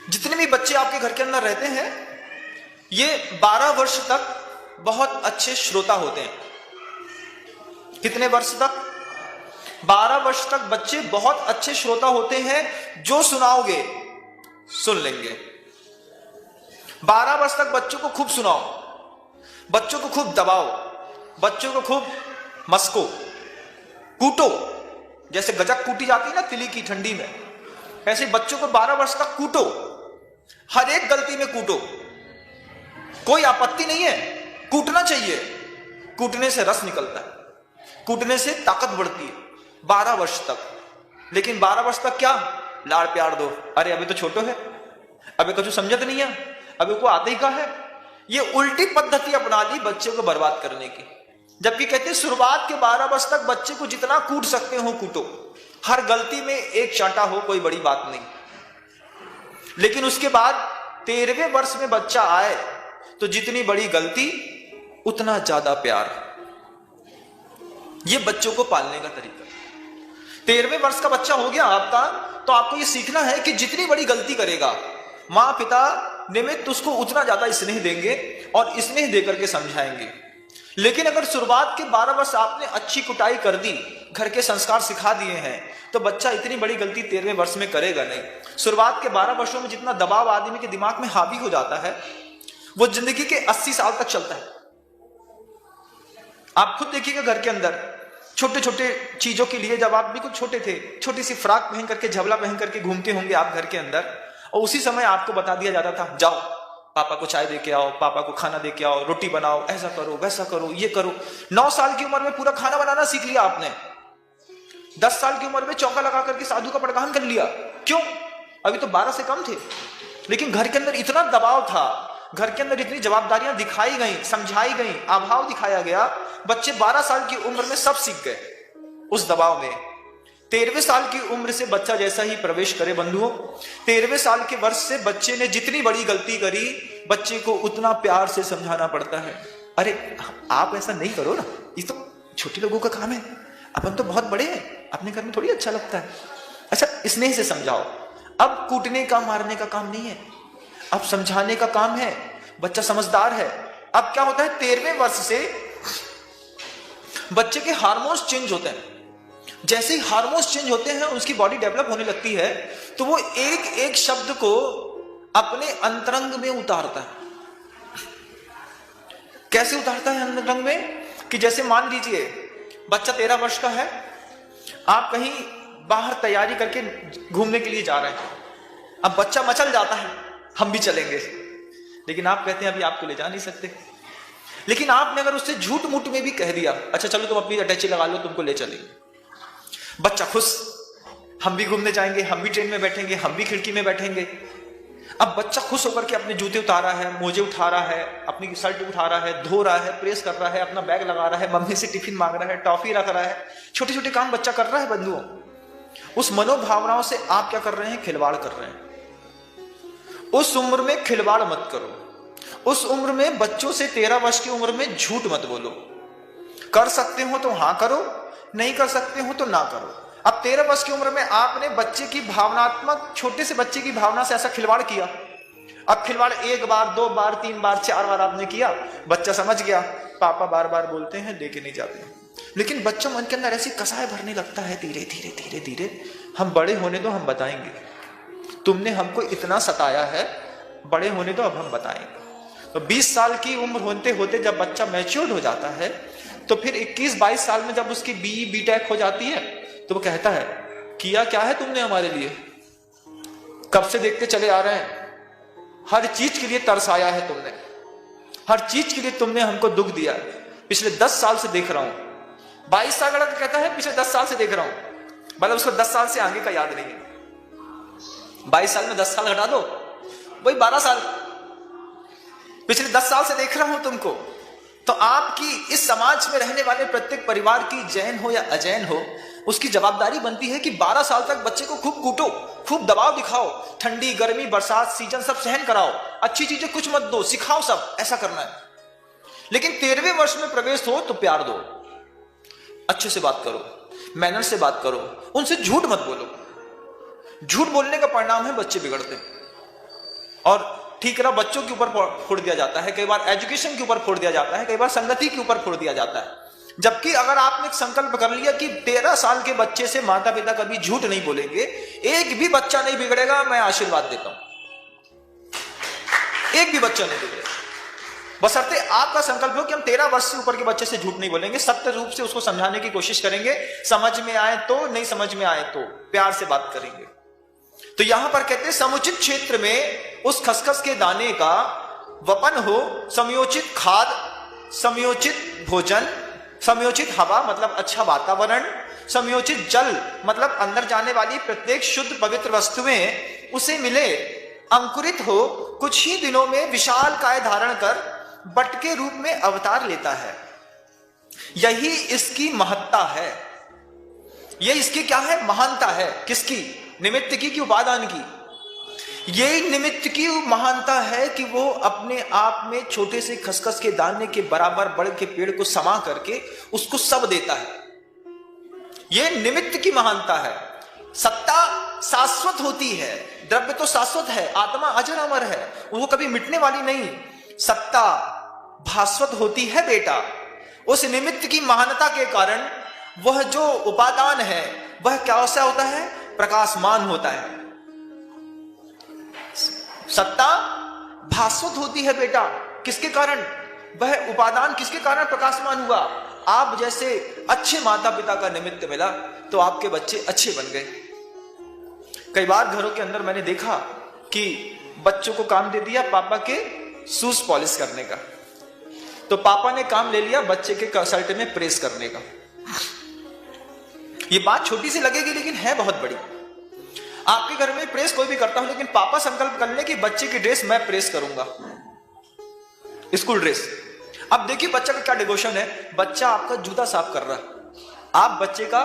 जितने भी बच्चे आपके घर के अंदर रहते हैं ये 12 वर्ष तक बहुत अच्छे श्रोता होते हैं। कितने वर्ष तक? 12 वर्ष तक बच्चे बहुत अच्छे श्रोता होते हैं। जो सुनाओगे सुन लेंगे। 12 वर्ष तक बच्चों को खूब सुनाओ, बच्चों को खूब दबाओ, बच्चों को खूब मस्को, कूटो। जैसे गजक कूटी जाती है ना तिली की ठंडी में, ऐसे बच्चों को 12 वर्ष तक कूटो। हर एक गलती में कूटो, कोई आपत्ति नहीं है, कूटना चाहिए। कूटने से रस निकलता है, कूटने से ताकत बढ़ती है। 12 वर्ष तक। लेकिन 12 वर्ष तक क्या? लाड़ प्यार दो। अरे अभी तो छोटो है, अभी कुछ समझत नहीं है, अभी को आते ही का है। ये उल्टी पद्धति अपना ली बच्चे को बर्बाद करने की। जबकि कहते हैं शुरुआत के 12 वर्ष तक बच्चे को जितना कूट सकते हो कूटो, हर गलती में एक चांटा हो, कोई बड़ी बात नहीं। लेकिन उसके बाद 13वें वर्ष में बच्चा आए तो जितनी बड़ी गलती उतना ज्यादा प्यार। ये बच्चों को पालने का तरीका। 13वें वर्ष का बच्चा हो गया आपका, तो आपको ये सीखना है कि जितनी बड़ी गलती करेगा मां पिता निमित्त उसको उतना ज्यादा स्नेह देंगे और स्नेह देकर के समझाएंगे। लेकिन अगर शुरुआत के 12 वर्ष आपने अच्छी कुटाई कर दी, घर के संस्कार सिखा दिए हैं, तो बच्चा इतनी बड़ी गलती 13वें वर्ष में करेगा नहीं। शुरुआत के 12 वर्षों में जितना दबाव आदमी के दिमाग में हावी हो जाता है वो जिंदगी के 80 साल तक चलता है। आप खुद देखिएगा घर के अंदर छोटे छोटे चीजों के लिए, जब आप बिल्कुल छोटे थे, छोटी सी फ्रॉक पहन करके, झबला पहन करके घूमते होंगे आप घर के अंदर, और उसी समय आपको बता दिया जाता था जाओ पापा को चाय दे के आओ, पापा को खाना दे के आओ, रोटी बनाओ, ऐसा करो वैसा करो, ये करो। 9 साल की उम्र में पूरा खाना बनाना सीख लिया आपने। 10 साल की उम्र में चौका लगा करके साधु का पटगान कर लिया। क्यों? अभी तो 12 से कम थे, लेकिन घर के अंदर इतना दबाव था, घर के अंदर इतनी जवाबदारियां दिखाई गई, समझाई गई, अभाव दिखाया गया। बच्चे 12 साल की उम्र में सब सीख गए उस दबाव में। 13वें साल की उम्र से बच्चा जैसा ही प्रवेश करे बंधुओं, 13वें साल के वर्ष से बच्चे ने जितनी बड़ी गलती करी, बच्चे को उतना प्यार से समझाना पड़ता है। अरे आप ऐसा नहीं करो ना, ये तो छोटे लोगों का काम है, अपन तो बहुत बड़े हैं, अपने घर में थोड़ी अच्छा लगता है। अच्छा, स्नेह से समझाओ। अब कूटने का मारने का काम नहीं है, अब समझाने का काम है। बच्चा समझदार है। अब क्या होता है, 13वें वर्ष से बच्चे के हार्मोन्स चेंज होते हैं। जैसे ही हार्मोन्स चेंज होते हैं, उसकी बॉडी डेवलप होने लगती है, तो वो एक एक शब्द को अपने अंतरंग में उतारता है। कैसे उतारता है अंतरंग में? कि जैसे मान लीजिए बच्चा 13 वर्ष का है, आप कहीं बाहर तैयारी करके घूमने के लिए जा रहे हैं। अब बच्चा मचल जाता है, हम भी चलेंगे, लेकिन आप कहते हैं अभी आपको ले जा नहीं सकते। लेकिन आपने अगर उससे झूठ मूठ में भी कह दिया, अच्छा चलो तुम अपनी अटैची लगा लो, तुमको ले चलेंगे, बच्चा खुश, हम भी घूमने जाएंगे, हम भी ट्रेन में बैठेंगे, हम भी खिड़की में बैठेंगे। अब बच्चा खुश होकर के अपने जूते उतारा है, मोजे उठा रहा है, अपनी शर्ट उठा रहा है, धो रहा है, प्रेस कर रहा है, अपना बैग लगा रहा है, मम्मी से टिफिन मांग रहा है, टॉफी रख रहा है, छोटे छोटे काम बच्चा कर रहा है बंधुओं। उस मनोभावनाओं से आप क्या कर रहे हैं? खिलवाड़ कर रहे हैं। उस उम्र में खिलवाड़ मत करो। उस उम्र में बच्चों से 13 वर्ष की उम्र में झूठ मत बोलो। कर सकते हो तो हां करो, नहीं कर सकते हो तो ना करो। अब 13 वर्ष की उम्र में आपने बच्चे की भावनात्मक, छोटे से बच्चे की भावना से ऐसा खिलवाड़ किया। अब खिलवाड़ 1 बार, 2 बार, 3 बार, 4 बार आपने किया, बच्चा समझ गया, पापा बार बार बोलते हैं लेके नहीं जाते। लेकिन बच्चा मन के अंदर ऐसी कसाय भरने लगता है, धीरे धीरे धीरे धीरे, हम बड़े होने दो, हम बताएंगे, तुमने हमको इतना सताया है, बड़े होने दो, अब हम बताएंगे। तो 20 साल की उम्र होते होते जब बच्चा मैच्योर्ड हो जाता है, तो फिर 21-22 साल में जब उसकी बी.टेक हो जाती है, तो वो कहता है किया क्या है तुमने हमारे लिए, कब से देखते चले आ रहे हैं, हर चीज के लिए तरसाया है तुमने, हर चीज के लिए तुमने हमको दुख दिया है, पिछले 10 साल से देख रहा हूं। 22 साल का कहता है पिछले 10 साल से देख रहा हूं, मतलब उसको 10 साल से आगे का याद नहीं है। 22 साल में 10 साल घटा दो, वही 12 साल। पिछले 10 साल से देख रहा हूं तुमको। तो आपकी इस समाज में रहने वाले प्रत्येक परिवार की, जैन हो या अजैन हो, उसकी जवाबदारी बनती है कि 12 साल तक बच्चे को खूब कूटो, खूब दबाव दिखाओ, ठंडी गर्मी बरसात सीजन सब सहन कराओ, अच्छी चीजें कुछ मत दो, सिखाओ, सब ऐसा करना है। लेकिन 13वें वर्ष में प्रवेश हो तो प्यार दो, अच्छे से बात करो, मैनर से बात करो, उनसे झूठ मत बोलो। झूठ बोलने का परिणाम है बच्चे बिगड़ते हैं। और ठीक रहा बच्चों के ऊपर फोड़ दिया जाता है, कई बार एजुकेशन के ऊपर फोड़ दिया जाता है, कई बार संगति के ऊपर फोड़ दिया जाता है। जबकि अगर आपने एक संकल्प कर लिया कि 13 साल के बच्चे से माता पिता कभी झूठ नहीं बोलेंगे, एक भी बच्चा नहीं बिगड़ेगा, मैं आशीर्वाद देता हूं, एक भी बच्चा नहीं बिगड़ेगा। बशर्ते आपका संकल्प हो कि हम 13 वर्ष से ऊपर के बच्चे से झूठ नहीं बोलेंगे, सत्य रूप से उसको समझाने की कोशिश करेंगे, समझ में आए तो, नहीं समझ में आए तो प्यार से बात करेंगे। तो यहां पर कहते हैं समुचित क्षेत्र में उस खसखस के दाने का वपन हो, समयोचित खाद, समयोचित भोजन, समयोचित हवा मतलब अच्छा वातावरण, समयोचित जल मतलब अंदर जाने वाली प्रत्येक शुद्ध पवित्र वस्तुएं उसे मिले, अंकुरित हो, कुछ ही दिनों में विशाल काय धारण कर बट के रूप में अवतार लेता है। यही इसकी महत्ता है, ये इसकी क्या है, महानता है। किसकी? निमित्त की कि उपादान की? यही निमित्त की महानता है कि वो अपने आप में छोटे से खसखस के दाने के बराबर बड़ के पेड़ को समा करके उसको सब देता है। ये निमित्त की महानता है। सत्ता शाश्वत होती है, द्रव्य तो शाश्वत है, आत्मा अजर अमर है, वो कभी मिटने वाली नहीं। सत्ता भास्वत होती है बेटा। उस निमित्त की महानता के कारण वह जो उपादान है वह कैसा होता है, प्रकाशमान होता है। सत्ता भास्वत होती है बेटा, किसके कारण? वह उपादान किसके कारण प्रकाशमान हुआ? आप जैसे अच्छे माता पिता का निमित्त मिला तो आपके बच्चे अच्छे बन गए। कई बार घरों के अंदर मैंने देखा कि बच्चों को काम दे दिया पापा के शूज पॉलिश करने का, तो पापा ने काम ले लिया बच्चे के शर्ट में प्रेस करने का। ये बात छोटी सी लगेगी लेकिन है बहुत बड़ी। आपके घर में प्रेस कोई भी करता हूं, लेकिन पापा संकल्प कर ले कि बच्चे की ड्रेस मैं प्रेस करूंगा, स्कूल ड्रेस। अब देखिए बच्चा का क्या डिवोशन है। बच्चा आपका जूता साफ कर रहा है, आप बच्चे का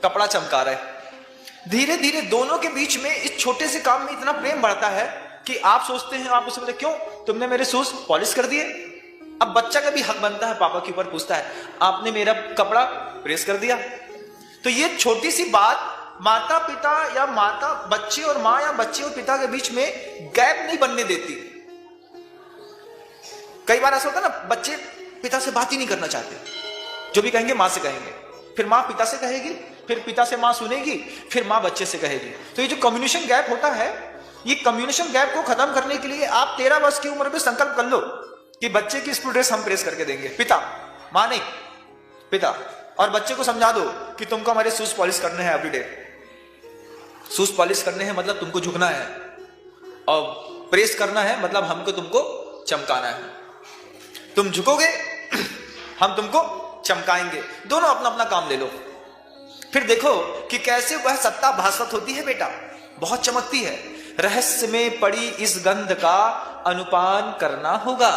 कपड़ा चमका रहे हैं। धीरे धीरे दोनों के बीच में इस छोटे से काम में इतना प्रेम बढ़ता है कि आप सोचते हैं, आप उसे बोलते क्यों तुमने मेरे शूज पॉलिश कर दिए? अब बच्चा का भी हक बनता है, पापा के ऊपर पूछता है आपने मेरा कपड़ा प्रेस कर दिया। तो ये छोटी सी बात माता पिता या माता बच्चे और माँ या बच्चे और पिता के बीच में गैप नहीं बनने देती। कई बार ऐसा होता है ना, बच्चे पिता से बात ही नहीं करना चाहते, जो भी कहेंगे माँ से कहेंगे, फिर माँ पिता से कहेगी, फिर पिता से माँ सुनेगी, फिर माँ बच्चे से कहेगी। तो ये जो कम्युनिकेशन गैप होता है, ये कम्युनिकेशन गैप को खत्म करने के लिए आप 13 वर्ष की उम्र में संकल्प कर लो कि बच्चे की स्कूल ड्रेस हम प्रेस करके देंगे। पिता, माँ नहीं, पिता। और बच्चे को समझा दो कि तुमको हमारे शूज पॉलिश करने हैं एवरीडे। शूज पॉलिश करने हैं मतलब तुमको झुकना है, और प्रेस करना है मतलब हमको तुमको चमकाना है। तुम झुकोगे हम तुमको चमकाएंगे, दोनों अपना अपना काम ले लो। फिर देखो कि कैसे वह सत्ता भास्वत होती है बेटा, बहुत चमकती है। रहस्य में पड़ी इस गंध का अनुपान करना होगा।